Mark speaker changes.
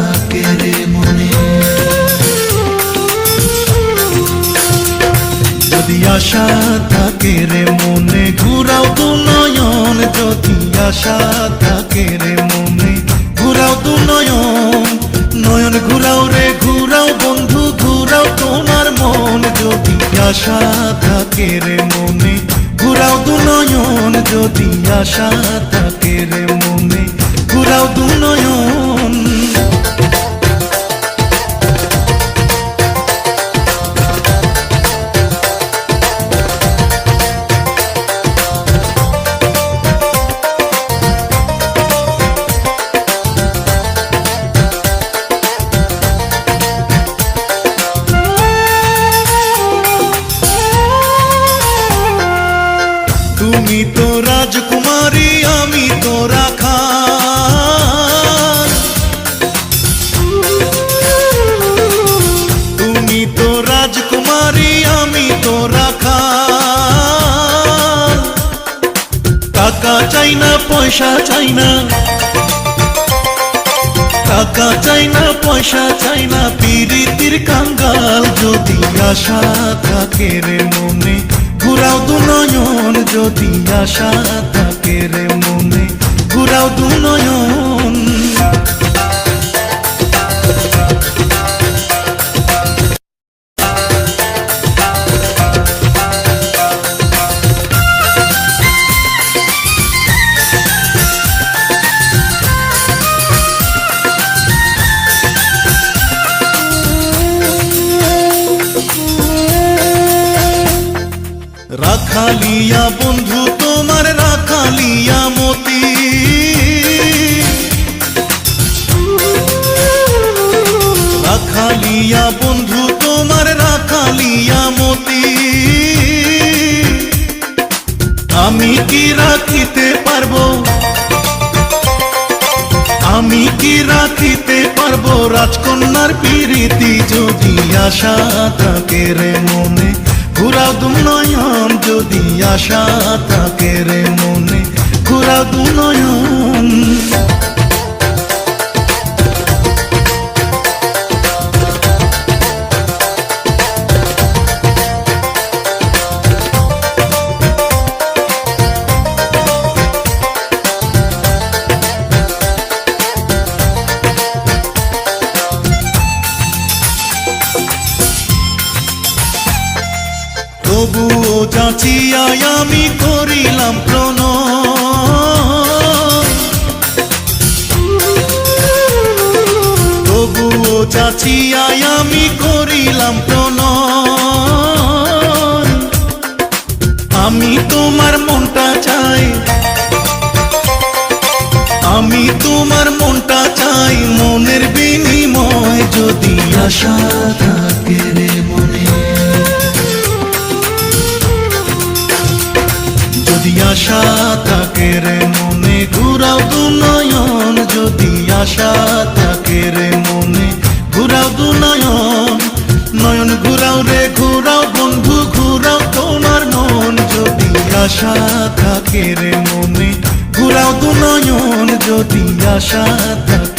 Speaker 1: থাকে রে মনে, যদি আশা থাকে রে মনে ঘুরাও দু নয়ন, যদি আশা থাকে রে মনে ঘুরাও দু নয়ন, নয়ন ঘুরাও রে ঘুরাও বন্ধু ঘুরাও তোমার মন, যদি আশা থাকে রে মনে ঘুরাও দু নয়ন, যদি আশা থাকে রে মনে ঘুরাও দু নয়ন। তুমি তো রাজকুমারী আমি তো রাখাল, তুমি তো রাজকুমারী আমি তো রাখাল, টাকা চাই না পয়সা চাই না, টাকা চাই না পয়সা চাই না পিরিতির কাঙ্গাল, যদি আশা থাকে রে মনে ঘুরাও দু নয়ন, যদি আশা থাকে রে মনে ঘুরাও দু নয়ন। রাখালিয়া বন্ধু তোমার রাখালিয়া মতি, রাখালিয়া বন্ধু তোমার রাখালিয়া মতি, আমি কি রাখিতে পারবো, আমি কি রাখিতে পারবো রাজকন্যার প্রীতি, যদি আশা থাকে রে মনে ঘুরাও দু নয়ন, যদি আশা থাকে রে মনে ঘুরাও দু নয়ন। তবুও যাচিয়া আমি করিলাম প্রণয়, তবুও যাচিয়া আমি করিলাম প্রণয়, আমি তোমার মনটা চাই, আমি তোমার মনটা চাই মনের বিনিময়, যদি আশা থাকে রে মনে, যদি আশা থাকে রে মনে ঘুরাও দু নয়ন, যদি আশা থাকে রে মনে ঘুরাও দু নয়ন, নয়ন ঘুরাও রে ঘুরাও বন্ধু ঘুরাও তোমার মন, যদি আশা থাকে রে মনে ঘুরাও দু নয়ন, যদি আশা থাকে